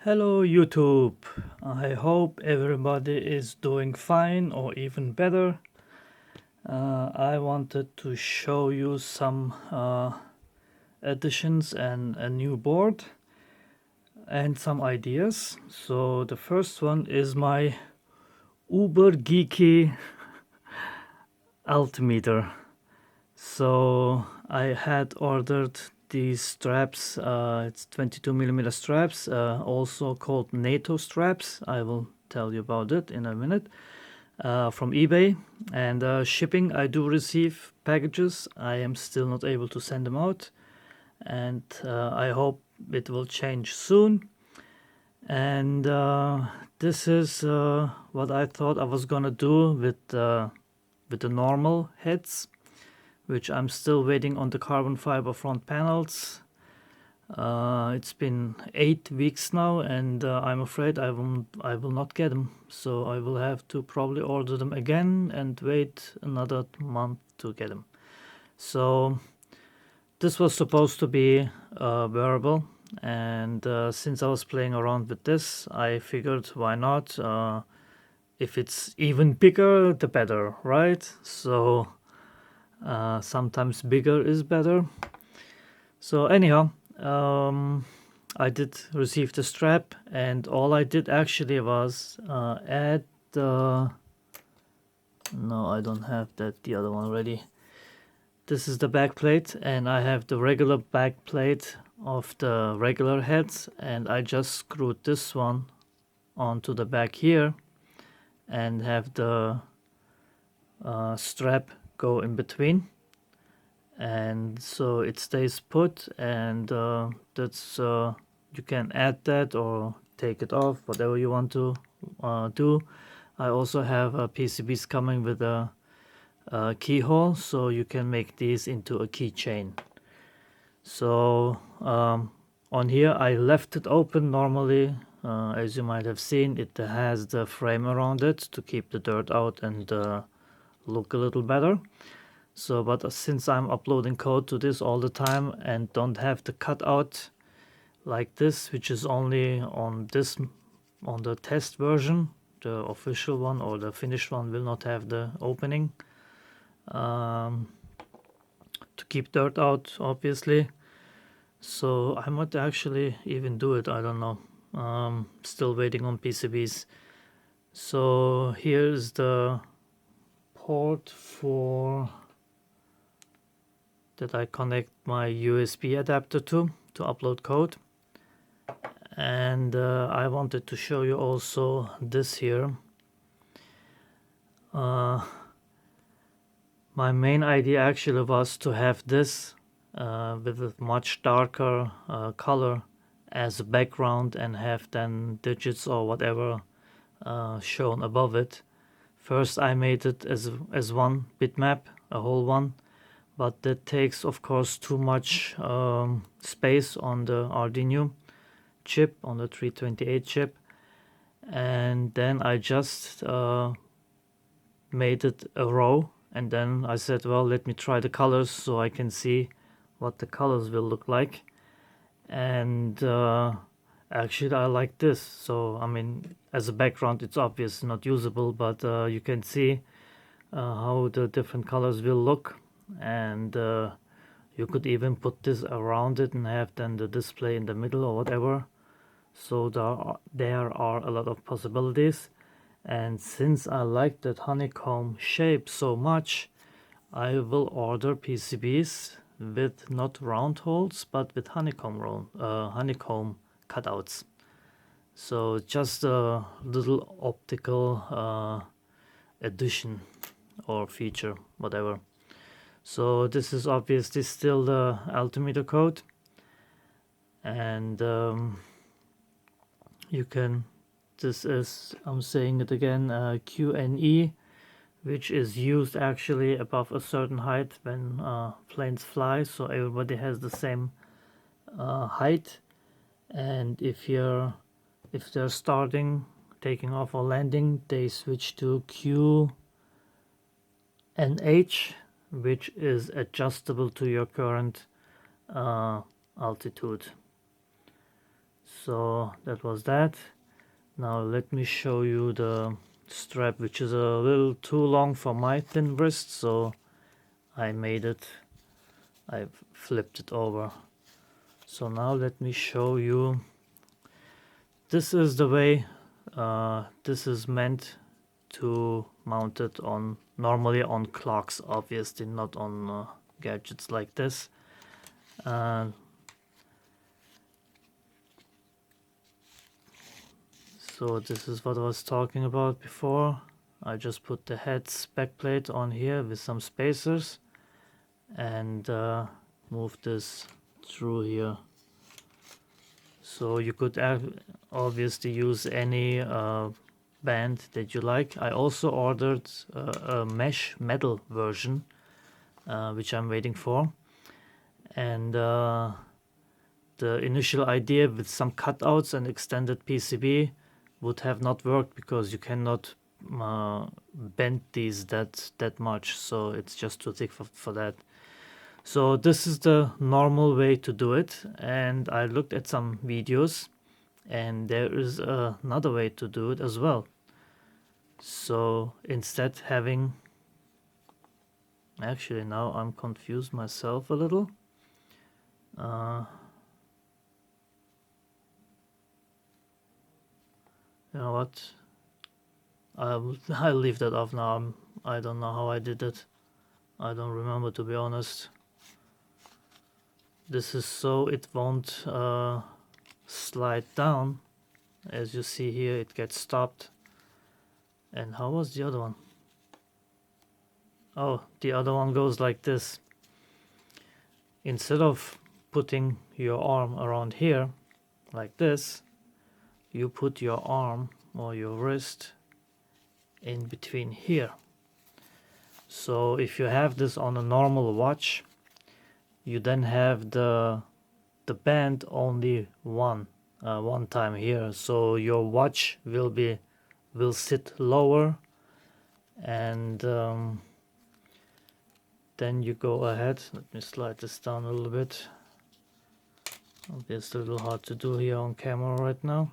Hello YouTube, I hope everybody is doing fine or even better. I wanted to show you some additions and a new board and some ideas. So the first one is my uber geeky altimeter. So I had ordered these straps, it's 22mm straps, also called NATO straps. I will tell you about it in a minute, from eBay. And shipping, I do receive packages. I am still not able to send them out, and I hope it will change soon. And this is what I thought I was gonna do with the normal heads, which I'm still waiting on the carbon fiber front panels. It's been 8 weeks now, and I'm afraid I will not get them. So I will have to probably order them again and wait another month to get them. So this was supposed to be wearable, and since I was playing around with this, I figured why not? If it's even bigger, the better, right? So sometimes bigger is better. So anyhow, I did receive the strap, and all I did actually was add the... No, I don't have the other one ready. This is the back plate, and I have the regular back plate of the regular heads, and I just screwed this one onto the back here and have the strap go in between, and so it stays put. And that's you can add that or take it off, whatever you want to do. I also have PCBs coming with a keyhole, so you can make these into a keychain. So on here I left it open normally. As you might have seen, it has the frame around it to keep the dirt out and look a little better. So, but since I'm uploading code to this all the time and don't have the cutout like this, which is only on the test version, the official one or the finished one will not have the opening to keep dirt out, obviously. So I might actually even do it, I don't know. Still waiting on PCBs. So here's the port for that I connect my USB adapter to upload code. And I wanted to show you also this here. My main idea actually was to have this with a much darker color as a background and have then digits or whatever shown above it. First I made it as one bitmap, a whole one, but that takes of course too much space on the Arduino chip, on the 328 chip. And then I just made it a row, and then I said, well, let me try the colors so I can see what the colors will look like. And actually I like this. So I mean, as a background it's obvious not usable, but you can see how the different colors will look. And you could even put this around it and have then the display in the middle or whatever. So there are a lot of possibilities. And since I like that honeycomb shape so much, I will order PCBs with not round holes but with honeycomb cutouts. So just a little optical addition or feature, whatever. So this is obviously still the altimeter code, and you can, this is, I'm saying it again, QNE, which is used actually above a certain height when planes fly, so everybody has the same height. And if they're starting, taking off or landing, they switch to QNH, which is adjustable to your current altitude. So that was that. Now let me show you the strap, which is a little too long for my thin wrist, so I flipped it over. So now let me show you. This is the way this is meant to mount it on, normally on clocks, obviously not on gadgets like this. So this is what I was talking about before. I just put the H.E.D.S backplate on here with some spacers and move this through here. So you could obviously use any band that you like. I also ordered a mesh metal version, which I'm waiting for. And the initial idea with some cutouts and extended PCB would have not worked because you cannot bend these that much, so it's just too thick for that. So this is the normal way to do it, and I looked at some videos and there is another way to do it as well. So instead having, actually now I'm confused myself a little. You know what? I'll leave that off now. I don't know how I did it. I don't remember, to be honest. This is so it won't slide down. As you see here, it gets stopped. And how was the other one? Oh, the other one goes like this. Instead of putting your arm around here like this, you put your arm or your wrist in between here. So if you have this on a normal watch, you then have the band only one time here, so your watch will sit lower, and then you go ahead. Let me slide this down a little bit. It's a little hard to do here on camera right now.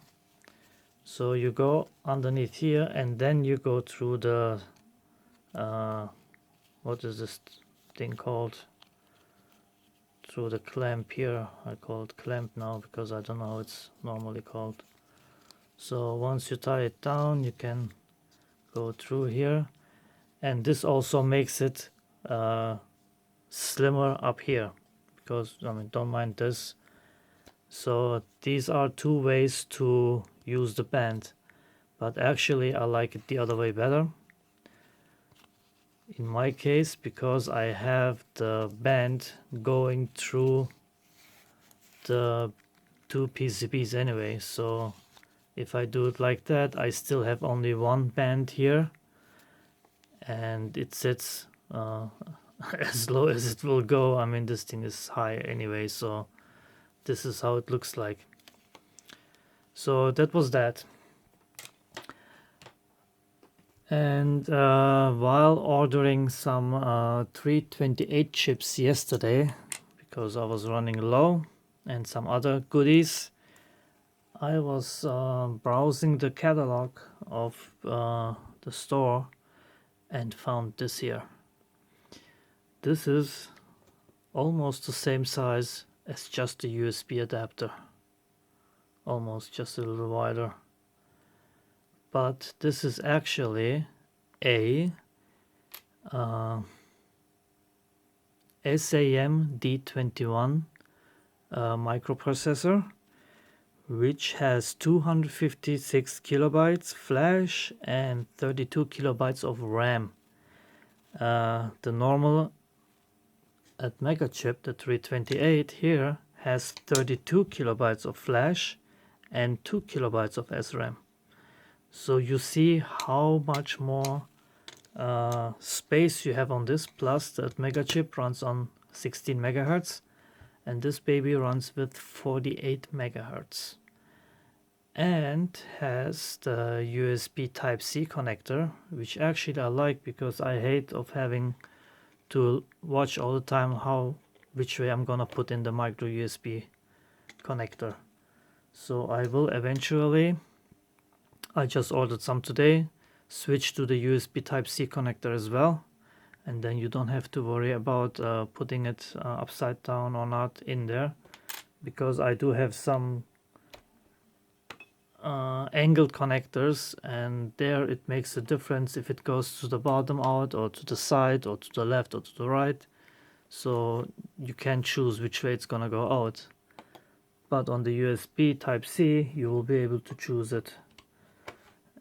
So you go underneath here and then you go through the what is this thing called? Through the clamp here. I call it clamp now because I don't know how it's normally called. So once you tie it down, you can go through here, and this also makes it slimmer up here, because I mean, don't mind this. So these are two ways to use the band, but actually I like it the other way better. In my case, because I have the band going through the two PCBs anyway, so if I do it like that, I still have only one band here, and it sits as low as it will go. I mean, this thing is high anyway, so this is how it looks like. So that was that. And while ordering some 328 chips yesterday, because I was running low, and some other goodies, I was browsing the catalog of the store and found this here. This is almost the same size as just a USB adapter, almost just a little wider. But this is actually a SAM-D21 microprocessor, which has 256 kilobytes flash and 32 kilobytes of RAM. The normal at Megachip, the 328 here, has 32 kilobytes of flash and 2 kilobytes of SRAM. So you see how much more space you have on this, plus that Megachip runs on 16 megahertz, and this baby runs with 48 megahertz and has the USB Type-C connector, which actually I like because I hate of having to watch all the time which way I'm gonna put in the micro USB connector. So I will eventually, I just ordered some today, switch to the USB Type-C connector as well, and then you don't have to worry about putting it upside down or not in there, because I do have some angled connectors, and there it makes a difference if it goes to the bottom out or to the side or to the left or to the right. So you can choose which way it's gonna go out. But on the USB Type-C you will be able to choose it.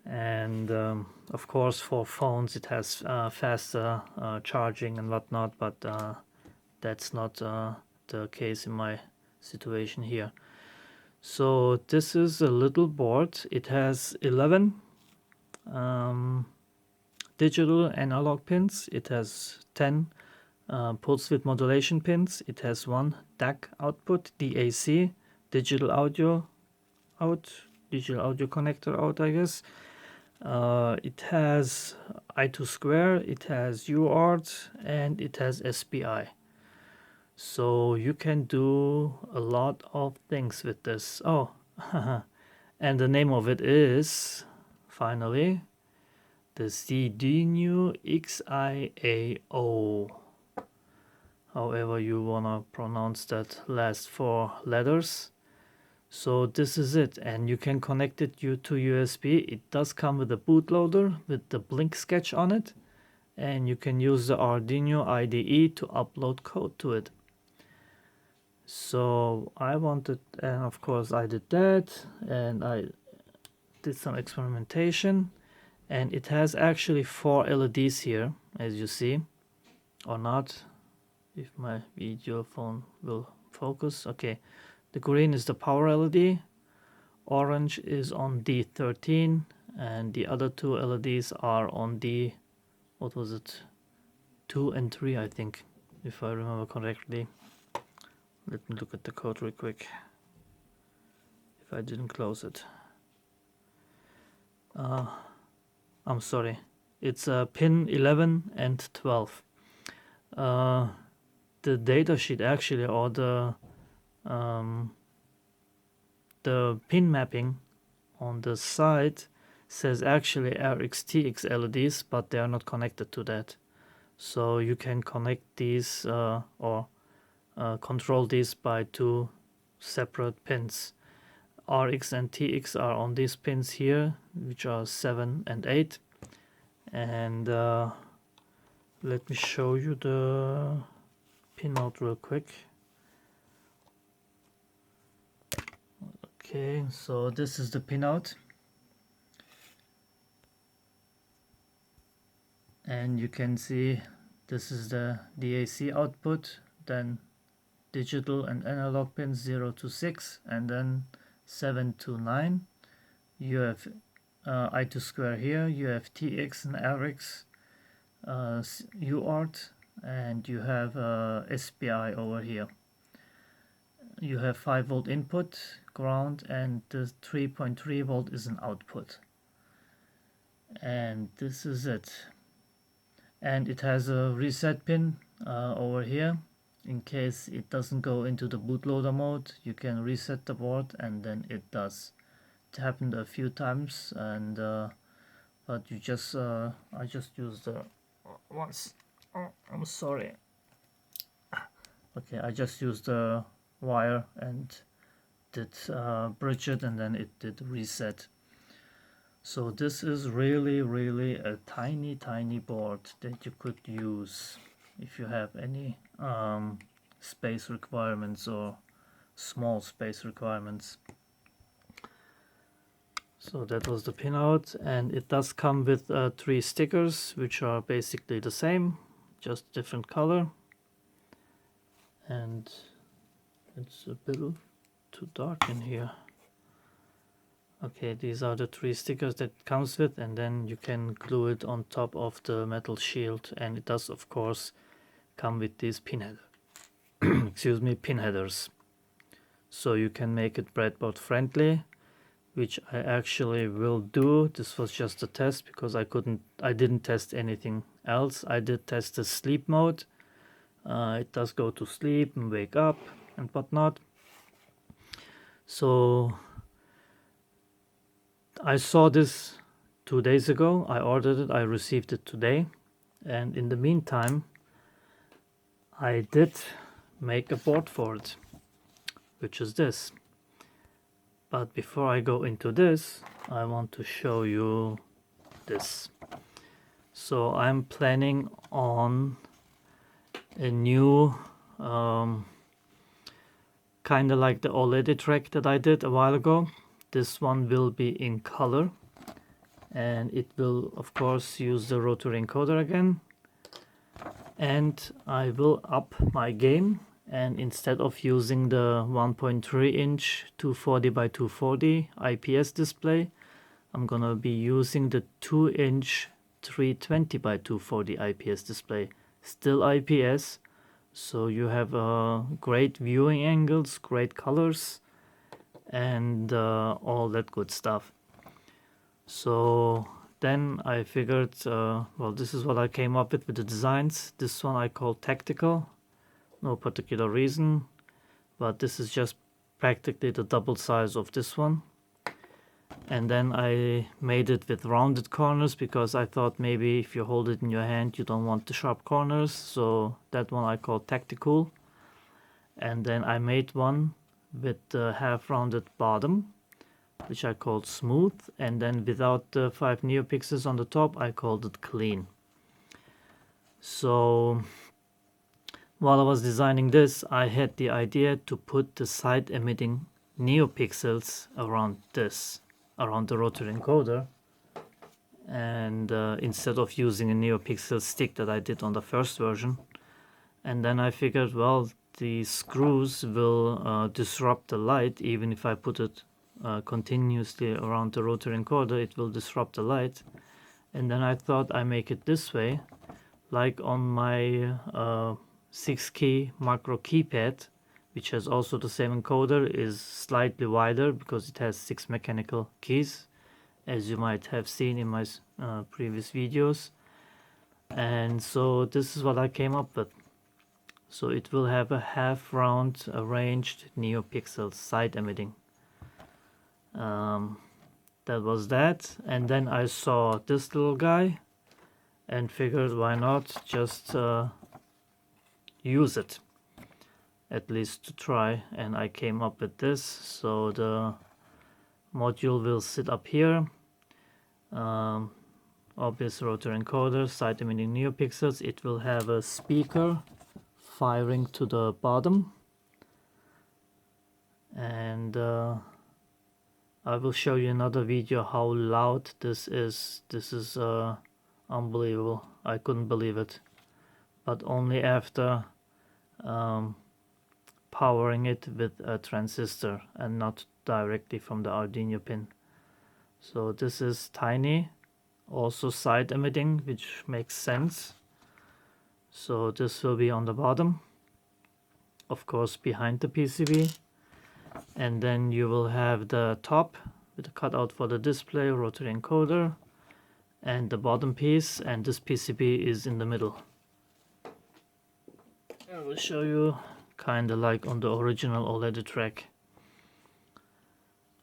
And of course for phones it has faster charging and whatnot, but that's not the case in my situation here. So this is a little board. It has 11 digital analog pins. It has 10 pulse width modulation pins. It has one DAC output, DAC, digital audio out, digital audio connector out, I guess. It has I2², it has UART, and it has SPI. So you can do a lot of things with this. Oh, and the name of it is, finally, the Seeeduino XIAO. However you wanna pronounce that last 4 letters. So this is it, and you can connect it to USB. It does come with a bootloader with the Blink sketch on it, and you can use the Arduino IDE to upload code to it. So I wanted, and of course I did that, and I did some experimentation, and it has actually 4 LEDs here, as you see, or not, if my video phone will focus. Okay, the green is the power LED, orange is on D13, and the other 2 LEDs are on D, what was it, 2 and 3, I think, if I remember correctly. Let me look at the code real quick, if I didn't close it. I'm sorry, it's pin 11 and 12. The data sheet actually, or the pin mapping on the side says actually HAYRI'S TX LEDs, but they are not connected to that. So you can connect these or control these by 2 separate pins. RX and TX are on these pins here, which are 7 and 8. And let me show you the pinout real quick. Okay, so this is the pinout, and you can see this is the DAC output, then digital and analog pins 0 to 6, and then 7 to 9. You have I2² here, you have TX and RX, UART, and you have SPI over here. You have 5 volt input, ground, and the 3.3 volt is an output. And this is it. And it has a reset pin over here. In case it doesn't go into the bootloader mode, you can reset the board, and then it does. It happened a few times, and but you just I just used the once. Oh, I'm sorry. Okay, I just used the wire and did bridge it, and then it did reset. So this is really a tiny board that you could use if you have any space requirements or small space requirements. So that was the pinout, and it does come with 3 stickers, which are basically the same, just different color. And it's a bit too dark in here. Okay, these are the 3 stickers that it comes with, and then you can glue it on top of the metal shield, and it does of course come with these pin header excuse me, pin headers. So you can make it breadboard friendly, which I actually will do. This was just a test because I didn't test anything else. I did test the sleep mode. It does go to sleep and wake up and whatnot. So I saw this 2 days ago. I ordered it, I received it today, and in the meantime I did make a board for it, which is this. But before I go into this, I want to show you this. So I'm planning on a new kind of like the OLED track that I did a while ago. This one will be in color, and it will of course use the rotary encoder again, and I will up my game, and instead of using the 1.3 inch 240 by 240 IPS display, I'm gonna be using the 2 inch 320 by 240 IPS display. Still IPS, so you have great viewing angles, great colors, and all that good stuff. So then I figured, well, this is what I came up with the designs. This one I call tactical, no particular reason, but this is just practically the double size of this one. And then I made it with rounded corners because I thought maybe if you hold it in your hand you don't want the sharp corners, so that one I call tactical. And then I made one with the half rounded bottom, which I called smooth, and then without the 5 neopixels on the top I called it clean. So while I was designing this, I had the idea to put the side emitting neopixels around this, around the rotary encoder, and instead of using a neopixel stick that I did on the first version. And then I figured, well, the screws will disrupt the light. Even if I put it continuously around the rotary encoder, it will disrupt the light. And then I thought I make it this way, like on my 6-key macro keypad, which has also the same encoder, is slightly wider because it has 6 mechanical keys, as you might have seen in my previous videos. And so this is what I came up with. So it will have a half round arranged neopixel side emitting. That was that. And then I saw this little guy and figured, why not just use it, at least to try. And I came up with this. So the module will sit up here. Obvious rotary encoder, side emitting neopixels. It will have a speaker firing to the bottom, and I will show you another video how loud this is. This is unbelievable. I couldn't believe it, but only after powering it with a transistor and not directly from the Arduino pin. So this is tiny, also side emitting, which makes sense. So this will be on the bottom, of course behind the PCB, and then you will have the top with the cutout for the display, rotary encoder, and the bottom piece, and this PCB is in the middle. I will show you kinda like on the original OLED track,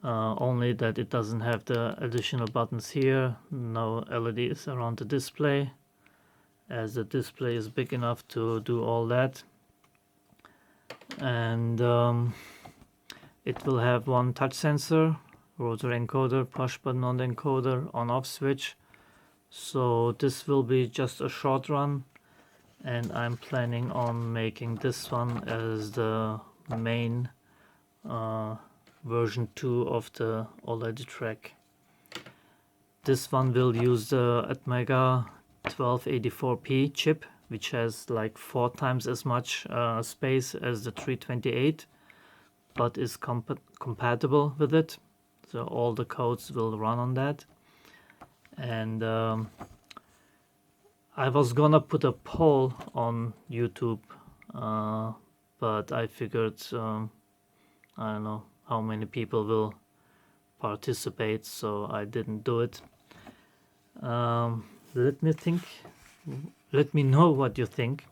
only that it doesn't have the additional buttons here, no LEDs around the display, as the display is big enough to do all that. And it will have one touch sensor, rotary encoder, push button on the encoder, on off switch. So this will be just a short run, and I'm planning on making this one as the main version 2 of the OLED track. This one will use the Atmega 1284p chip, which has like 4 times as much space as the 328, but is compatible with it, so all the codes will run on that. And I was gonna put a poll on YouTube, but I figured I don't know how many people will participate, so I didn't do it. Let me think. Let me know what you think.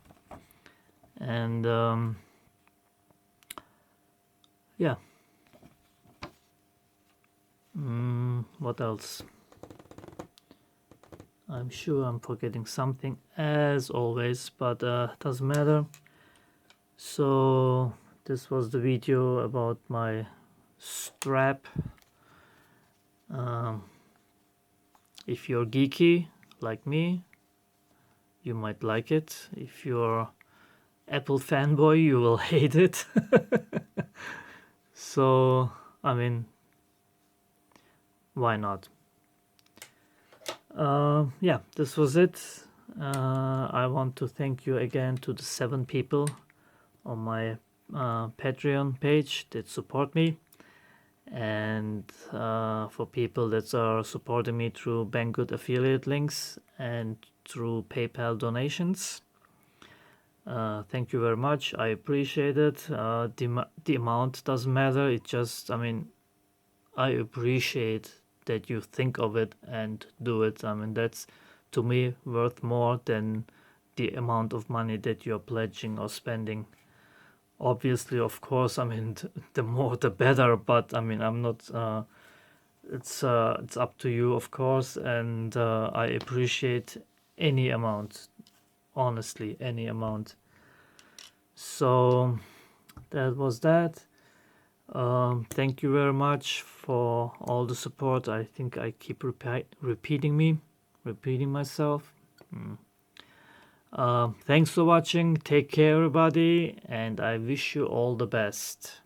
And yeah. what else? I'm sure I'm forgetting something as always, but doesn't matter. So this was the video about my strap. If you're geeky like me, you might like it. If you're Apple fanboy, you will hate it. So, I mean, why not? Yeah, this was it. I want to thank you again to the 7 people on my Patreon page that support me, and for people that are supporting me through Banggood affiliate links and through PayPal donations. Thank you very much. I appreciate it. The amount doesn't matter. It just, I mean, I appreciate that you think of it and do it. I mean, that's to me worth more than the amount of money that you're pledging or spending. Obviously, of course, I mean, the more the better, but I mean, I'm not, it's up to you, of course, and I appreciate any amount, honestly, any amount. So that was that. Thank you very much for all the support. I think I keep repeating myself. Thanks for watching. Take care, everybody, and I wish you all the best.